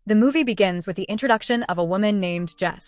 The movie begins with the introduction of a woman named Jess.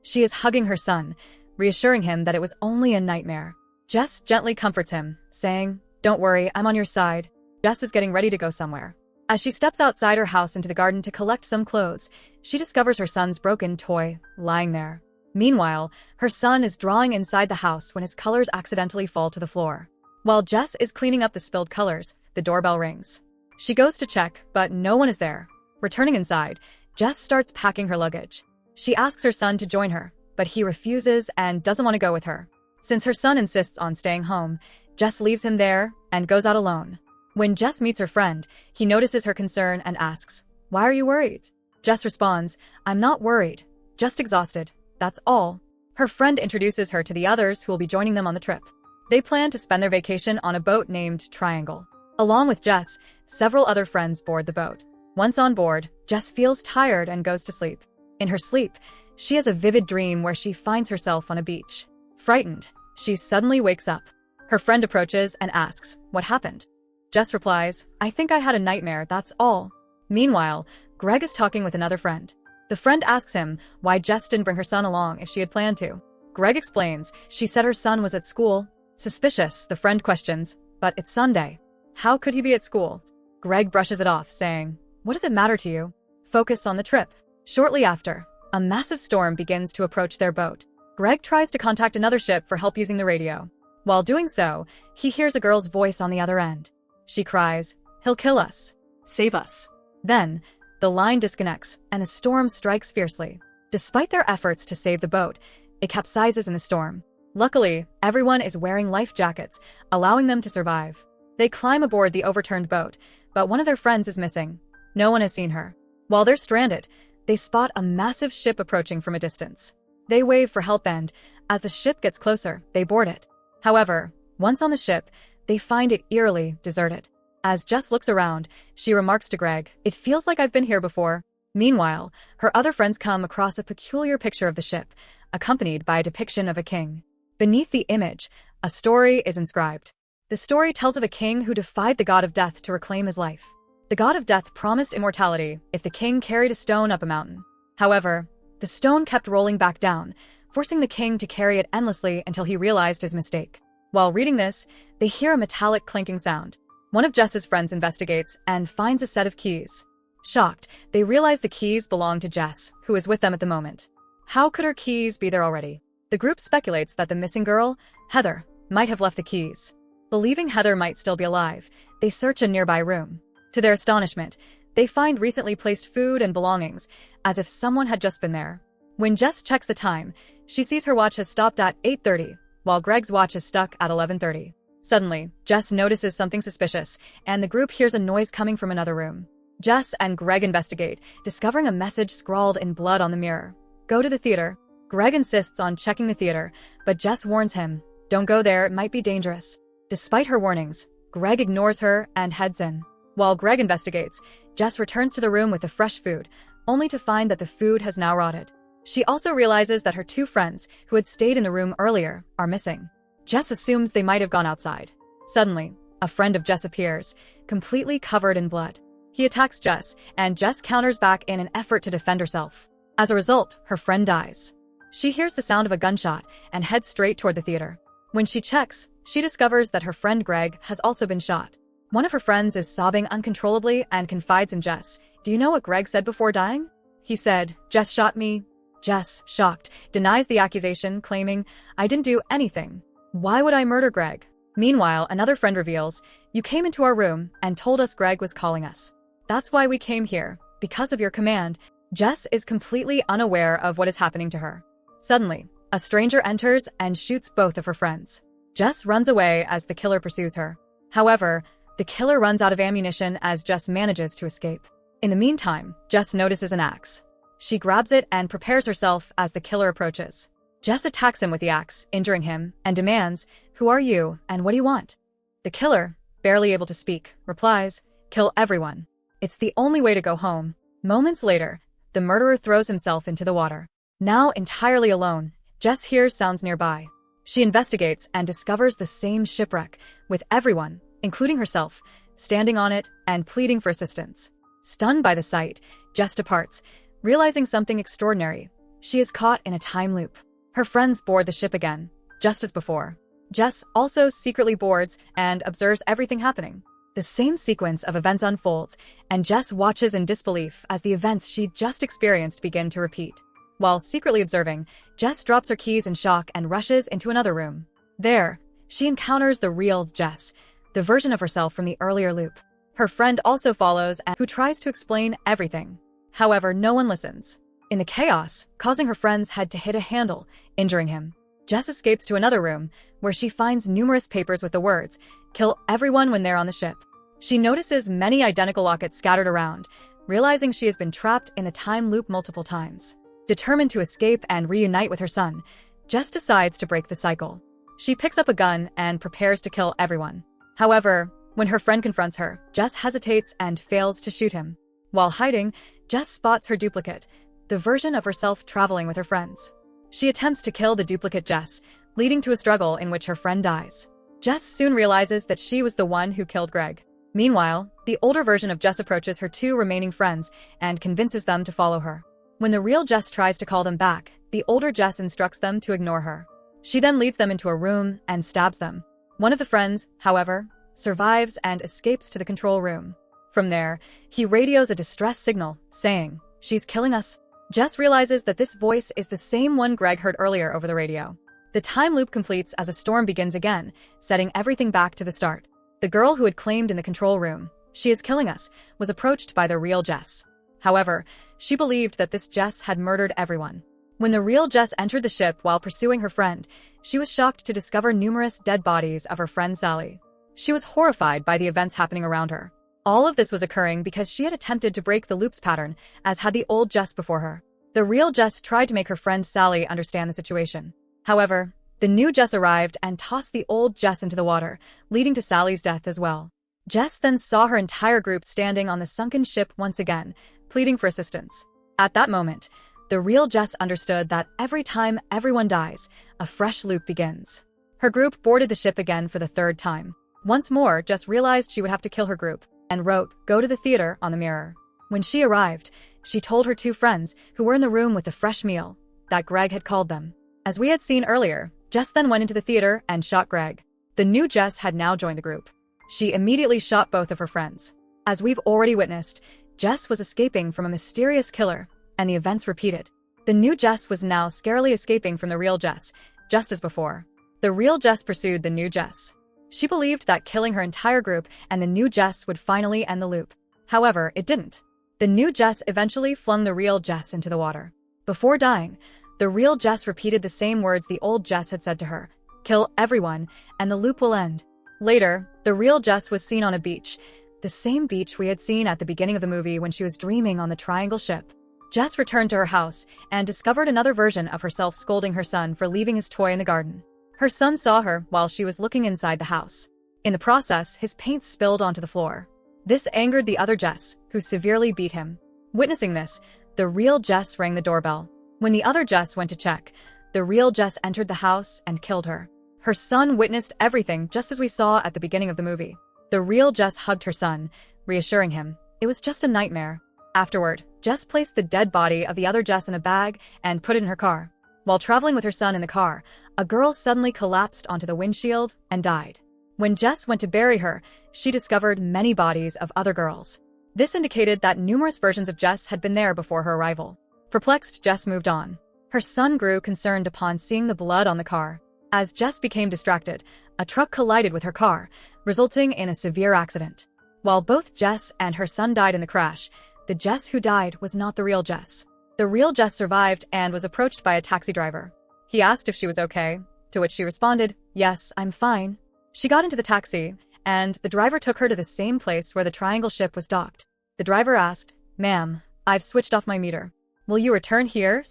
She is hugging her son, reassuring him that it was only a nightmare. Jess gently comforts him, saying, "Don't worry, I'm on your side." Jess is getting ready to go somewhere. As she steps outside her house into the garden to collect some clothes, she discovers her son's broken toy lying there. Meanwhile, her son is drawing inside the house when his colors accidentally fall to the floor. While Jess is cleaning up the spilled colors, the doorbell rings. She goes to check, but no one is there. Returning inside, Jess starts packing her luggage. She asks her son to join her, but he refuses and doesn't want to go with her. Since her son insists on staying home, Jess leaves him there and goes out alone. When Jess meets her friend, he notices her concern and asks, "Why are you worried?" Jess responds, "I'm not worried, just exhausted, that's all." Her friend introduces her to the others who will be joining them on the trip. They plan to spend their vacation on a boat named Triangle. Along with Jess, several other friends board the boat. Once on board, Jess feels tired and goes to sleep. In her sleep, she has a vivid dream where she finds herself on a beach. Frightened, she suddenly wakes up. Her friend approaches and asks, "What happened?" Jess replies, "I think I had a nightmare, that's all." Meanwhile, Greg is talking with another friend. The friend asks him why Jess didn't bring her son along if she had planned to. Greg explains she said her son was at school. Suspicious, the friend questions, "But it's Sunday. How could he be at school?" Greg brushes it off, saying, "What does it matter to you? Focus on the trip." Shortly after, a massive storm begins to approach their boat. Greg tries to contact another ship for help using the radio. While doing so, he hears a girl's voice on the other end. She cries, "He'll kill us. Save us." Then, the line disconnects and the storm strikes fiercely. Despite their efforts to save the boat, it capsizes in the storm. Luckily, everyone is wearing life jackets, allowing them to survive. They climb aboard the overturned boat, but one of their friends is missing. No one has seen her. While they're stranded, they spot a massive ship approaching from a distance. They wave for help and, as the ship gets closer, they board it. However, once on the ship, they find it eerily deserted. As Jess looks around, she remarks to Greg, "It feels like I've been here before." Meanwhile, her other friends come across a peculiar picture of the ship, accompanied by a depiction of a king. Beneath the image, a story is inscribed. The story tells of a king who defied the god of death to reclaim his life. The god of death promised immortality if the king carried a stone up a mountain. However, the stone kept rolling back down, forcing the king to carry it endlessly until he realized his mistake. While reading this, they hear a metallic clinking sound. One of Jess's friends investigates and finds a set of keys. Shocked, they realize the keys belong to Jess, who is with them at the moment. How could her keys be there already? The group speculates that the missing girl, Heather, might have left the keys. Believing Heather might still be alive, they search a nearby room. To their astonishment, they find recently placed food and belongings, as if someone had just been there. When Jess checks the time, she sees her watch has stopped at 8:30, while Greg's watch is stuck at 11:30. Suddenly, Jess notices something suspicious, and the group hears a noise coming from another room. Jess and Greg investigate, discovering a message scrawled in blood on the mirror. "Go to the theater." Greg insists on checking the theater, but Jess warns him, "Don't go there, it might be dangerous." Despite her warnings, Greg ignores her and heads in. While Greg investigates, Jess returns to the room with the fresh food, only to find that the food has now rotted. She also realizes that her two friends, who had stayed in the room earlier, are missing. Jess assumes they might have gone outside. Suddenly, a friend of Jess appears, completely covered in blood. He attacks Jess, and Jess counters back in an effort to defend herself. As a result, her friend dies. She hears the sound of a gunshot and heads straight toward the theater. When she checks, she discovers that her friend Greg has also been shot. One of her friends is sobbing uncontrollably and confides in Jess. "Do you know what Greg said before dying?" "He said, 'Jess shot me.'" Jess, shocked, denies the accusation, claiming, "I didn't do anything. Why would I murder Greg?" Meanwhile, another friend reveals, "You came into our room and told us Greg was calling us. That's why we came here, because of your command." Jess is completely unaware of what is happening to her. Suddenly, a stranger enters and shoots both of her friends. Jess runs away as the killer pursues her. However, the killer runs out of ammunition as Jess manages to escape. In the meantime, Jess notices an axe. She grabs it and prepares herself as the killer approaches. Jess attacks him with the axe, injuring him, and demands, "Who are you, and what do you want?" The killer, barely able to speak, replies, "Kill everyone. It's the only way to go home." Moments later, the murderer throws himself into the water. Now entirely alone, Jess hears sounds nearby. She investigates and discovers the same shipwreck, with everyone, including herself, standing on it and pleading for assistance. Stunned by the sight, Jess departs, realizing something extraordinary. She is caught in a time loop. Her friends board the ship again, just as before. Jess also secretly boards and observes everything happening. The same sequence of events unfolds, and Jess watches in disbelief as the events she just experienced begin to repeat. While secretly observing, Jess drops her keys in shock and rushes into another room. There, she encounters the real Jess, the version of herself from the earlier loop. Her friend also follows and who tries to explain everything. However, no one listens. In the chaos, causing her friend's head to hit a handle, injuring him. Jess escapes to another room, where she finds numerous papers with the words, "Kill everyone when they're on the ship." She notices many identical lockets scattered around, realizing she has been trapped in the time loop multiple times. Determined to escape and reunite with her son, Jess decides to break the cycle. She picks up a gun and prepares to kill everyone. However, when her friend confronts her, Jess hesitates and fails to shoot him. While hiding, Jess spots her duplicate, the version of herself traveling with her friends. She attempts to kill the duplicate Jess, leading to a struggle in which her friend dies. Jess soon realizes that she was the one who killed Greg. Meanwhile, the older version of Jess approaches her two remaining friends and convinces them to follow her. When the real Jess tries to call them back, the older Jess instructs them to ignore her. She then leads them into a room and stabs them. One of the friends, however, survives and escapes to the control room. From there, he radios a distress signal, saying, "She's killing us." Jess realizes that this voice is the same one Greg heard earlier over the radio. The time loop completes as a storm begins again, setting everything back to the start. The girl who had claimed in the control room, "She is killing us," was approached by the real Jess. However, she believed that this Jess had murdered everyone. When the real Jess entered the ship while pursuing her friend, she was shocked to discover numerous dead bodies of her friend Sally. She was horrified by the events happening around her. All of this was occurring because she had attempted to break the loop's pattern, as had the old Jess before her. The real Jess tried to make her friend Sally understand the situation. However, the new Jess arrived and tossed the old Jess into the water, leading to Sally's death as well. Jess then saw her entire group standing on the sunken ship once again, pleading for assistance. At that moment, the real Jess understood that every time everyone dies, a fresh loop begins. Her group boarded the ship again for the third time. Once more, Jess realized she would have to kill her group, and wrote, "Go to the theater" on the mirror. When she arrived, she told her two friends, who were in the room with the fresh meal, that Greg had called them. As we had seen earlier, Jess then went into the theater and shot Greg. The new Jess had now joined the group. She immediately shot both of her friends. As we've already witnessed, Jess was escaping from a mysterious killer, and the events repeated. The new Jess was now scarily escaping from the real Jess, just as before. The real Jess pursued the new Jess. She believed that killing her entire group and the new Jess would finally end the loop. However, it didn't. The new Jess eventually flung the real Jess into the water. Before dying, the real Jess repeated the same words the old Jess had said to her, "Kill everyone, and the loop will end." Later, the real Jess was seen on a beach, the same beach we had seen at the beginning of the movie when she was dreaming on the triangle ship. Jess returned to her house and discovered another version of herself scolding her son for leaving his toy in the garden. Her son saw her while she was looking inside the house. In the process, his paint spilled onto the floor. This angered the other Jess, who severely beat him. Witnessing this, the real Jess rang the doorbell. When the other Jess went to check, the real Jess entered the house and killed her. Her son witnessed everything just as we saw at the beginning of the movie. The real Jess hugged her son, reassuring him it was just a nightmare. Afterward, Jess placed the dead body of the other Jess in a bag and put it in her car. While traveling with her son in the car, a girl suddenly collapsed onto the windshield and died. When Jess went to bury her, she discovered many bodies of other girls. This indicated that numerous versions of Jess had been there before her arrival. Perplexed, Jess moved on. Her son grew concerned upon seeing the blood on the car. As Jess became distracted, a truck collided with her car, resulting in a severe accident. While both Jess and her son died in the crash, the Jess who died was not the real Jess. The real Jess survived and was approached by a taxi driver. He asked if she was okay, to which she responded, "Yes, I'm fine." She got into the taxi, and the driver took her to the same place where the triangle ship was docked. The driver asked, "Ma'am, I've switched off my meter. Will you return here?"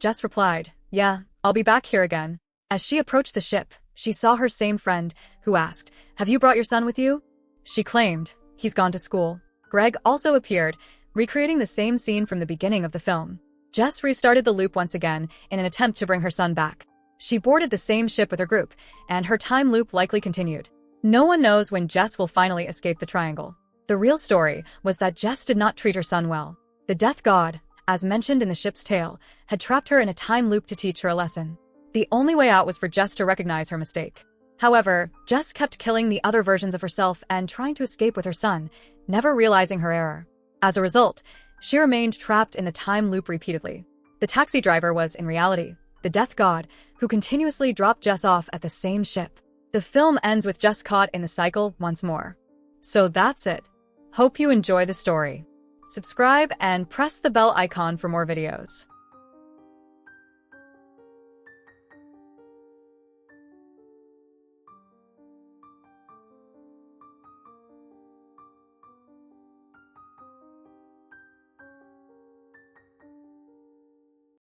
Jess replied, "Yeah, I'll be back here again." As she approached the ship, she saw her same friend, who asked, "Have you brought your son with you?" She claimed, "He's gone to school." Greg also appeared, recreating the same scene from the beginning of the film. Jess restarted the loop once again in an attempt to bring her son back. She boarded the same ship with her group, and her time loop likely continued. No one knows when Jess will finally escape the triangle. The real story was that Jess did not treat her son well. The death god, as mentioned in the ship's tale, had trapped her in a time loop to teach her a lesson. The only way out was for Jess to recognize her mistake. However, Jess kept killing the other versions of herself and trying to escape with her son, never realizing her error. As a result, she remained trapped in the time loop repeatedly. The taxi driver was, in reality, the death god, who continuously dropped Jess off at the same ship. The film ends with Jess caught in the cycle once more. So that's it. Hope you enjoy the story. Subscribe and press the bell icon for more videos.